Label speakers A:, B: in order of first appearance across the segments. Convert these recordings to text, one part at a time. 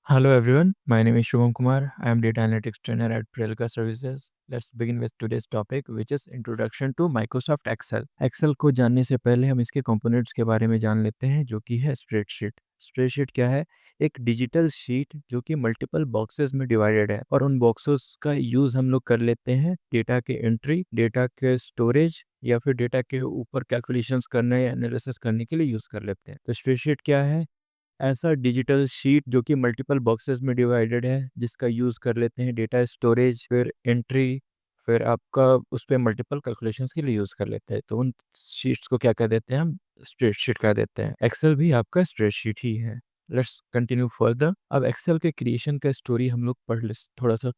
A: Hello everyone, my name is Shubham Kumar. I am data analytics trainer at Prelka Services. Let's begin with today's topic which is introduction to Microsoft Excel. Excel को जानने से पहले हम इसके components के बारे में जान लेते हैं जो कि है स्प्रेडशीट। स्प्रेडशीट क्या है? एक डिजिटल शीट जो कि मल्टीपल बॉक्सेस में डिवाइडेड है और उन बॉक्सेस का यूज हम लोग कर लेते हैं डेटा के एंट्री, डेटा के स्टोरेज या फिर डेटा के ऊपर कैलकुलेशंस करने या एनालिसिस करने के लिए यूज कर लेते हैं। तो स्प्रेडशीट क्या है? ऐसा डिजिटल शीट जो कि मल्टीपल बॉक्सेस में डिवाइडेड है जिसका यूज़ कर लेते हैं डेटा स्टोरेज, फिर एंट्री, फिर आपका उस पे मल्टीपल कैलकुलेशंस के लिए यूज़ कर लेते हैं। तो उन शीट्स को क्या कह देते हैं हम? स्प्रेडशीट कह देते हैं। एक्सेल भी आपका स्प्रेडशीट ही है। Let's continue further. अब एक्सेल के क्रिएशन का स्टोरी हम लोग थोड़ा सा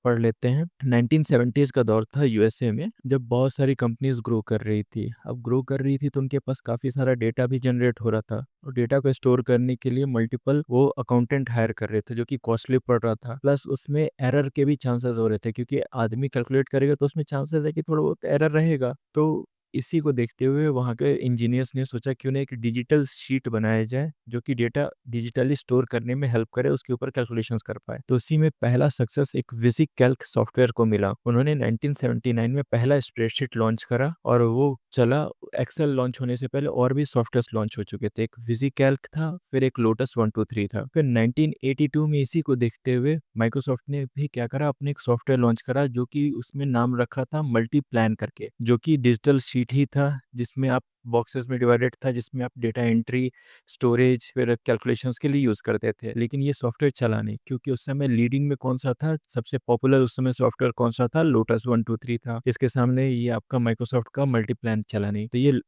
A: पढ़ लेते हैं। 1970s का दौर था यूएसए में, जब बहुत सारी कंपनीज ग्रो कर रही थी। अब ग्रो कर रही थी तो उनके पास काफ़ी सारा डेटा भी जनरेट हो रहा था और डेटा को स्टोर करने के लिए मल्टीपल वो अकाउंटेंट हायर कर रहे थे जो कि कॉस्टली पड़ रहा था। प्लस उसमें एरर के भी चांसेस हो रहे थे क्योंकि आदमी कैलकुलेट करेगा तो उसमें चांसेस है कि थोड़ा बहुत एरर रहेगा। तो इसी को देखते हुए वहाँ के इंजीनियर्स ने सोचा क्यों ना एक डिजिटल शीट बनाया जाए जो कि डेटा डिजिटली स्टोर करने में हेल्प करे, उसके ऊपर कैलकुलेशंस कर पाए। तो इसी में पहला सक्सेस एक विजिक कैल्क सॉफ्टवेयर को मिला। उन्होंने 1979 में पहला स्प्रेडशीट लॉन्च करा और वो चला। एक्सेल लॉन्च होने से पहले और भी सॉफ्टवेयर लॉन्च हो चुके थे। एक विजिक कैल्क था, फिर एक लोटस 123 था। फिर 1982 में इसी को देखते हुए माइक्रोसॉफ्ट ने भी क्या करा, अपने एक सॉफ्टवेयर लॉन्च करा जो कि उसमें नाम रखा था मल्टी प्लान करके, जो कि डिजिटल शीट ही था जिसमें आप बॉक्सेस में डिवाइडेड था, जिसमें आप डेटा एंट्री, स्टोरेज, फिर कैलकुलेशंस के लिए यूज करते थे। लेकिन ये सॉफ्टवेयर चला नहीं क्योंकि उस समय लीडिंग में कौन सा था, सबसे पॉपुलर उस समय सॉफ्टवेयर कौन सा था? लोटस 123 था। इसके सामने ये आपका माइक्रोसॉफ्ट का मल्टीप्लान चला नहीं, तो ये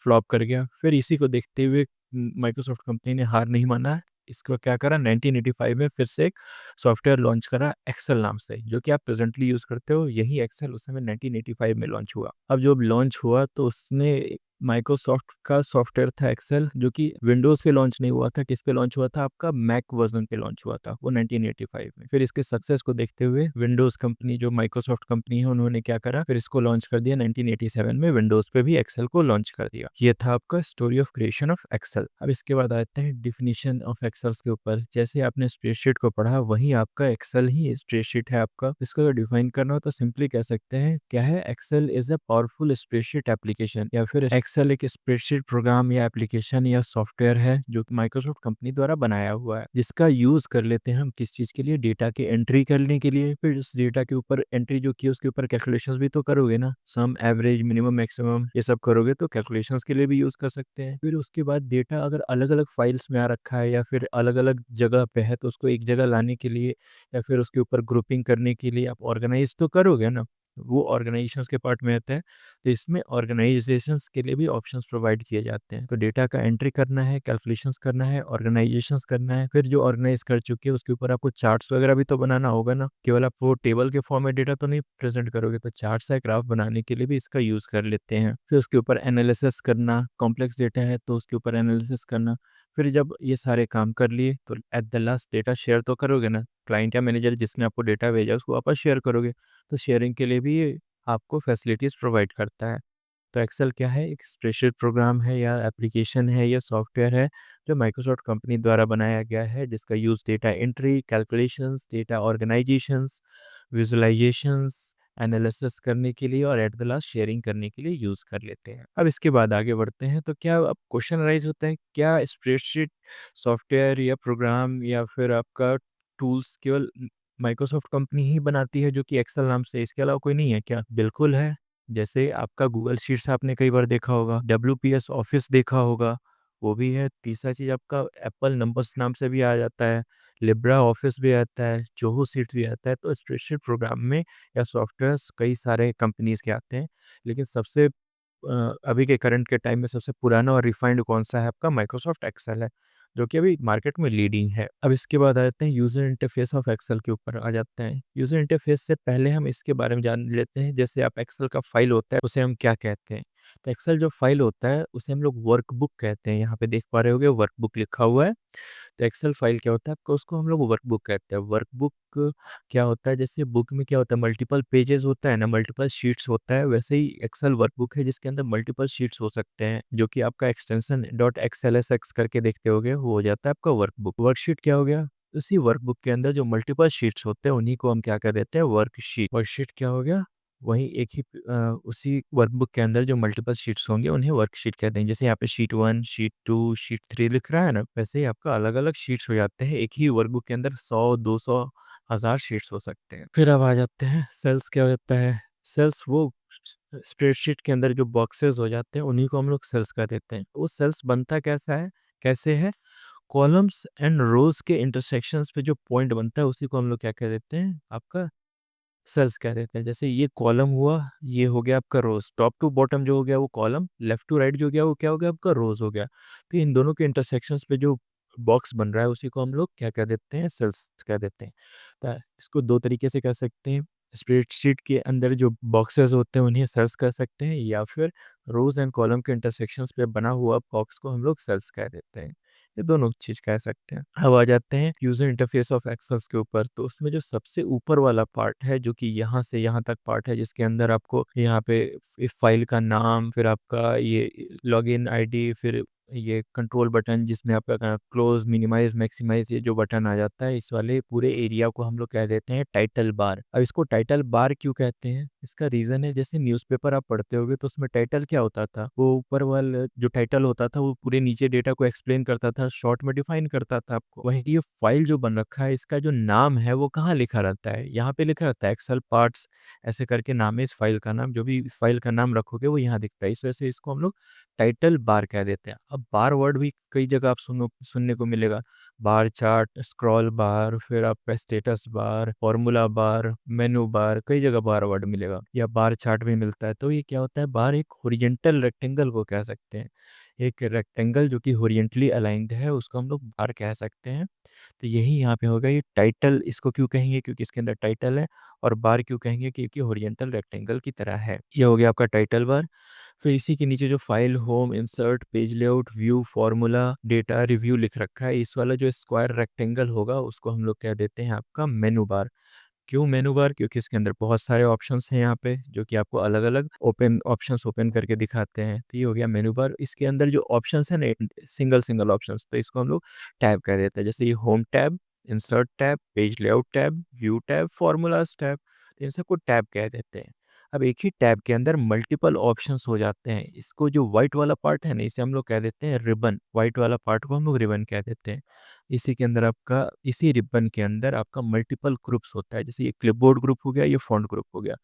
A: फ्लॉप कर गया। फिर इसी को देखते हुए माइक्रोसॉफ्ट कंपनी ने हार नहीं माना। इसको क्या करा, 1985 में फिर से एक सॉफ्टवेयर लॉन्च करा एक्सेल नाम से, जो कि आप प्रेजेंटली यूज करते हो। यही एक्सेल उस समय 1985 में लॉन्च हुआ। अब जब लॉन्च हुआ तो उसने माइक्रोसॉफ्ट का सॉफ्टवेयर था एक्सेल, जो कि विंडोज पे लॉन्च नहीं हुआ था। किस पे लॉन्च हुआ था? आपका मैक वर्जन पे लॉन्च हुआ था वो 1985 में। फिर इसके सक्सेस को देखते हुए विंडोज कंपनी, जो माइक्रोसॉफ्ट कंपनी है, उन्होंने क्या करा, फिर इसको लॉन्च कर दिया 1987 में। विंडोज पे भी एक्सेल को लॉन्च कर दिया। ये था आपका story of creation of Excel. अब इसके बाद आते हैं डिफिनीशन ऑफ एक्सेल्स के ऊपर। जैसे आपने स्प्रेडशीट को पढ़ा, वही आपका एक्सेल ही स्प्रेडशीट है आपका। इसको अगर डिफाइन करना हो तो सिंपली कह सकते हैं क्या है, Excel is a powerful spreadsheet application, या फिर एक्सेल एक स्प्रेडशीट प्रोग्राम या एप्लीकेशन या सॉफ्टवेयर है जो कि माइक्रोसॉफ्ट कंपनी द्वारा बनाया हुआ है, जिसका यूज कर लेते हैं हम किस चीज के लिए? डेटा के एंट्री करने के लिए। फिर उस डेटा के ऊपर एंट्री जो की उसके ऊपर कैलकुलेशंस भी तो करोगे ना, सम, एवरेज, मिनिमम, मैक्सिमम, ये सब करोगे तो कैलकुलेशंस के लिए भी यूज कर सकते हैं। फिर उसके बाद डेटा अगर अलग अलग फाइल्स में आ रखा है या फिर अलग अलग जगह पे है तो उसको एक जगह लाने के लिए या फिर उसके ऊपर ग्रुपिंग करने के लिए आप ऑर्गेनाइज तो करोगे ना, वो ऑर्गेनाइजेशंस के पार्ट में आता है। तो इसमें ऑर्गेनाइजेशंस के लिए भी ऑप्शंस प्रोवाइड किए जाते हैं। तो डेटा का एंट्री करना है, कैलकुलेशंस करना है, ऑर्गेनाइजेशंस करना है। फिर जो ऑर्गेनाइज कर चुके हैं उसके ऊपर आपको चार्ट्स वगैरह भी तो बनाना होगा ना, केवल आप वो टेबल के फॉर्म में डेटा तो नहीं प्रेजेंट करोगे। तो चार्ट्स या ग्राफ बनाने के लिए भी इसका यूज कर लेते हैं। फिर उसके ऊपर एनालिसिस करना, कॉम्प्लेक्स डेटा है तो उसके ऊपर एनालिसिस करना। फिर जब ये सारे काम कर लिए तो at the last data share तो करोगे ना, क्लाइंट या मैनेजर जिसने आपको डेटा भेजा उसको वापस शेयर करोगे। तो शेयरिंग के लिए भी ये आपको फैसिलिटीज़ प्रोवाइड करता है। तो एक्सेल क्या है? एक स्प्रेडशीट प्रोग्राम है या एप्लीकेशन है या सॉफ्टवेयर है जो माइक्रोसॉफ्ट कंपनी द्वारा बनाया गया है, जिसका use data entry, calculations, data organisations, visualisations, analysis करने के लिए और एट द लास्ट शेयरिंग करने के लिए यूज़ कर लेते हैं। अब इसके बाद आगे बढ़ते हैं तो क्या अब क्वेश्चन राइज होता है, क्या स्प्रेडशीट सॉफ्टवेयर या प्रोग्राम या फिर आपका टूल्स केवल माइक्रोसॉफ्ट कंपनी ही बनाती है जो कि एक्सेल नाम से, इसके अलावा कोई नहीं है क्या? बिल्कुल है। जैसे आपका गूगल शीट्स आपने कई बार देखा होगा, डब्ल्यूपीएस ऑफिस देखा होगा, वो भी है। तीसरा चीज़ आपका एप्पल नंबर्स नाम से भी आ जाता है, लिब्रा ऑफिस भी आता है, जोहो शीट्स भी आता है। तो स्प्रेडशीट प्रोग्राम में या सॉफ्टवेयर्स कई सारे कंपनीज़ के आते हैं, लेकिन सबसे अभी के करंट के टाइम में सबसे पुराना और रिफाइंड कौन-सा है? आपका माइक्रोसॉफ्ट एक्सेल है, जो कि अभी मार्केट में लीडिंग है। अब इसके बाद आ जाते हैं यूज़र इंटरफेस ऑफ एक्सेल के ऊपर आ जाते हैं। यूज़र इंटरफेस से पहले हम इसके बारे में जान लेते हैं, जैसे आप एक्सेल का फाइल होता है, उसे हम क्या कहते हैं? तो एक्सेल जो फाइल होता है, उसे हम लोग वर्कबुक कहते हैं। यहाँ पे देख पा रहे होंगे वर्कबुक लिखा हुआ है। तो एक्सेल फाइल क्या होता है आपका, उसको हम लोग वर्कबुक कहते हैं। वर्कबुक क्या होता है, जैसे बुक में क्या होता है, मल्टीपल पेजेस होता है ना, मल्टीपल शीट्स होता है, वैसे ही एक्सेल वर्कबुक है जिसके अंदर मल्टीपल शीट्स हो सकते हैं, जो कि आपका एक्सटेंशन डॉट एक्सएलएसएक्स करके देखते होगे, वो हो जाता है आपका वर्कबुक। वर्कशीट क्या हो गया? उसी वर्कबुक के अंदर जो मल्टीपल शीट्स होते हैं उन्हीं को हम क्या कर देते हैं, वर्कशीट। वर्कशीट क्या हो गया, वही एक ही उसी वर्कबुक के अंदर जो मल्टीपल शीट्स होंगे उन्हें वर्कशीट कहते हैं। जैसे यहाँ पे शीट 1, शीट 2, शीट 3 लिख रहा है ना, वैसे ही आपका अलग-अलग शीट्स हो जाते हैं। एक ही वर्कबुक के अंदर 100, 200, 1000 शीट्स हो सकते हैं। फिर अब आ जाते हैं सेल्स क्या होता है। सेल्स वो स्प्रेडशीट के अंदर जो बॉक्सेस हो जाते हैं उन्हीं को हम लोग सेल्स कह देते हैं। वो सेल्स बनता कैसा है, कैसे है, कॉलम्स एंड रोज के इंटरसेक्शंस पे जो पॉइंट बनता है उसी को हम लोग क्या कह देते हैं, आपका सेल्स कह देते हैं। जैसे ये कॉलम हुआ, ये हो गया आपका रोज, टॉप टू बॉटम जो हो गया वो कॉलम, लेफ्ट टू राइट जो गया वो क्या हो गया, आपका रोज हो गया। तो इन दोनों के इंटरसेक्शंस पे जो बॉक्स बन रहा है उसी को हम लोग क्या कह देते हैं, सेल्स कह देते हैं। तो इसको दो तरीके से कह सकते हैं, स्प्रेडशीट के अंदर जो बॉक्सेस होते हैं उन्हें सेल्स कह सकते हैं, या फिर रोज एंड कॉलम के इंटरसेक्शंस पे बना हुआ बॉक्स को हम लोग सेल्स कह देते हैं। ये दोनों चीज कह सकते हैं। अब आ जाते हैं यूजर इंटरफेस ऑफ एक्सेल्स के ऊपर। तो उसमें जो सबसे ऊपर वाला पार्ट है, जो कि यहाँ से यहाँ तक पार्ट है, जिसके अंदर आपको यहाँ पे फाइल का नाम, फिर आपका ये लॉगिन आईडी, फिर ये कंट्रोल बटन जिसमें आपका क्लोज, मिनिमाइज, मैक्सिमाइज, ये जो बटन आ जाता है, इस वाले पूरे एरिया को हम लोग कह देते हैं टाइटल बार। अब इसको टाइटल बार क्यों कहते हैं, इसका रीजन है, जैसे न्यूज़पेपर आप पढ़ते होगे तो उसमें टाइटल क्या होता था, वो ऊपर वाला जो टाइटल होता था वो पूरे नीचे डेटा को एक्सप्लेन करता था, शॉर्ट में डिफाइन करता था आपको। वहीं ये फाइल जो बन रखा है, इसका जो नाम है वो कहाँ लिखा रहता है, यहाँ पे लिखा रहता है एक्सेल पार्ट्स, ऐसे करके नाम है इस फाइल का नाम। जो भी फाइल का नाम रखोगे वो यहाँ दिखता है, इस वजह से इसको हम लोग टाइटल बार कह देते हैं। अब बार वर्ड भी कई जगह आप सुनने को मिलेगा, बार चार्ट, स्क्रॉल बार, फिर आपका स्टेटस बार, फॉर्मूला बार, मेनू बार, कई जगह बार वर्ड मिलेगा, या बार चार्ट भी मिलता है। तो ये क्या होता है, बार एक हॉरिजॉन्टल रेक्टेंगल को कह सकते हैं। एक रेक्टेंगल जो कि हॉरिजॉन्टली अलाइंड है उसको हम लोग बार कह सकते हैं। तो यही यहाँ पे होगा, ये टाइटल इसको क्यों कहेंगे, क्योंकि इसके अंदर टाइटल है, और बार क्यों कहेंगे, क्योंकि हॉरिजॉन्टल रेक्टेंगल की तरह है। ये हो गया आपका टाइटल बार। फिर इसी के नीचे जो file, home, insert, page layout, view, formula, data, review लिख रखा है, इस वाला जो स्क्वायर रेक्टेंगल होगा उसको हम लोग कह देते हैं आपका मेनू बार। क्यों मेनू बार, क्योंकि इसके अंदर बहुत सारे ऑप्शंस हैं यहाँ पे, जो कि आपको अलग अलग ओपन ऑप्शंस ओपन करके दिखाते हैं। तो ये हो गया मेनू बार। इसके अंदर जो ऑप्शंस है ना, सिंगल सिंगल ऑप्शंस, तो इसको हम लोग टैब कह देते हैं। जैसे ये home tab, insert tab, page layout tab, view tab, formulas tab, तो इन सबको टैब कह देते हैं। अब एक ही टैब के अंदर मल्टीपल ऑप्शंस हो जाते हैं। इसको जो व्हाइट वाला पार्ट है ना, इसे हम लोग कह देते हैं रिबन। व्हाइट वाला पार्ट को हम लोग रिबन कह देते हैं। इसी के अंदर आपका, इसी रिबन के अंदर आपका मल्टीपल ग्रुप्स होता है। जैसे ये क्लिपबोर्ड ग्रुप हो गया, ये फॉन्ट ग्रुप हो गया।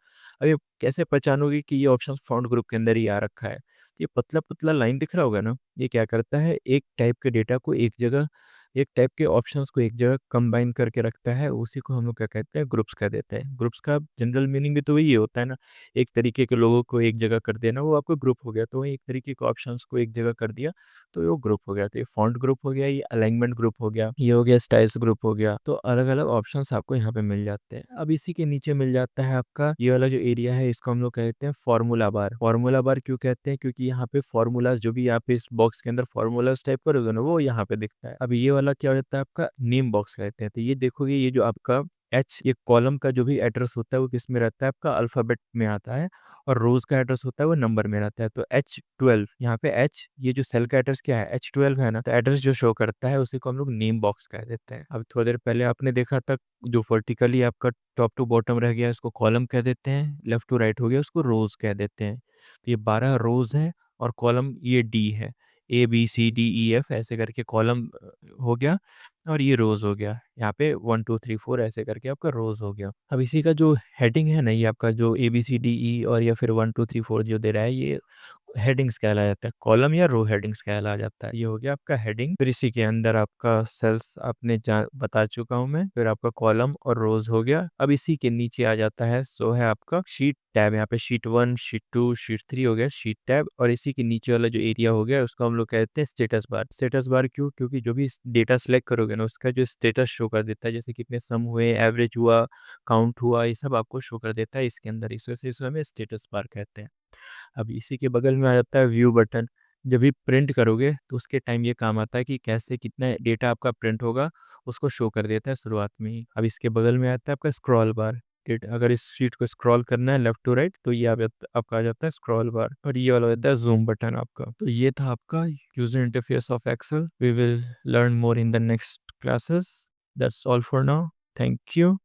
A: अब ये कैसे पहचानोगे कि ये ऑप्शन फॉन्ट ग्रुप के अंदर ही आ रखा है, ये पतला पतला लाइन दिख रहा होगा ना, ये क्या करता है, एक टाइप के डेटा को एक जगह, एक टाइप के ऑप्शंस को एक जगह कंबाइन करके रखता है, उसी को हम लोग क्या कहते हैं, ग्रुप्स कह देते हैं। ग्रुप्स का जनरल मीनिंग भी तो वही होता है ना, एक तरीके के लोगों को एक जगह कर देना, वो आपका ग्रुप हो गया। तो वही एक तरीके के ऑप्शंस को एक जगह कर दिया तो वो ग्रुप हो गया। तो ये फॉन्ट ग्रुप हो गया, ये अलाइनमेंट ग्रुप हो गया, ये हो गया स्टाइल्स ग्रुप हो गया। तो अलग अलग ऑप्शंस आपको यहाँ पे मिल जाते हैं। अब इसी के नीचे मिल जाता है आपका ये वाला जो एरिया है, इसको हम लोग कहते हैं फॉर्मूला बार। फॉर्मूला बार क्यों कहते हैं, क्योंकि यहाँ पे फॉर्मूलाज, जो भी यहाँ पे इस बॉक्स के अंदर फॉर्मूलाज टाइप करोगे ना, वो यहाँ पे दिखता है। अब ये वाला क्या होता है, आपका नेम बॉक्स कहते हैं। तो ये देखोगे, ये जो आपका ये कॉलम का जो भी एड्रेस होता है वो किस में रहता है, आपका अल्फाबेट में आता है, और रोज का एड्रेस होता है वो नंबर में रहता है। तो H12 यहाँ पे H, ये जो सेल का एड्रेस क्या है, H12 है ना, तो एड्रेस जो शो करता है उसी को हम लोग नेम बॉक्स कह देते हैं। अब थोड़ी देर पहले आपने देखा था, जो वर्टिकली आपका टॉप टू बॉटम रह गया उसको कॉलम कह देते हैं, लेफ्ट टू राइट हो गया उसको रोज कह देते हैं। तो ये 12 रोज है, और कॉलम ये डी है, ABCDEF ऐसे करके कॉलम हो गया, और ये रोज हो गया। यहाँ पे 1 2 3 4 ऐसे करके आपका रोज हो गया। अब इसी का जो हेडिंग है ना, ये आपका जो ABCDE और या फिर 1 2 3 4 जो दे रहा है, ये हेडिंग्स कहलाया जाता है, कॉलम या रो हेडिंग्स कहलाया जाता है। ये हो गया आपका हेडिंग। फिर इसी के अंदर आपका सेल्स आपने बता चुका हूँ मैं, फिर आपका कॉलम और रोज हो गया। अब इसी के नीचे आ जाता है, सो है आपका शीट टैब। यहाँ पे शीट 1, शीट 2, शीट 3 हो गया शीट टैब, और इसी के नीचे वाला जो एरिया हो गया उसको हम लोग कहते हैं स्टेटस बार। स्टेटस बार क्यों, क्योंकि जो भी डेटा सेलेक्ट करोगे ना, उसका जो स्टेटस शो कर देता है, जैसे कितने सम हुए, एवरेज हुआ, काउंट हुआ, ये सब आपको शो कर देता है इसके अंदर, इस वजह से इसे हमें स्टेटस बार कहते हैं। अब इसी के बगल में आ जाता है व्यू बटन। जब भी प्रिंट करोगे तो उसके टाइम ये काम आता है कि कैसे कितना डेटा आपका प्रिंट होगा, उसको शो कर देता है शुरुआत में ही। अब इसके बगल में आता है आपका स्क्रॉल बार। अगर इस शीट को स्क्रॉल करना है लेफ्ट टू राइट, तो ये आपका आ जाता है स्क्रॉल बार, और ये वाला होता है जूम बटन आपका। तो ये था आपका user interface of Excel. We will learn more in the next classes. That's all for now. Thank you.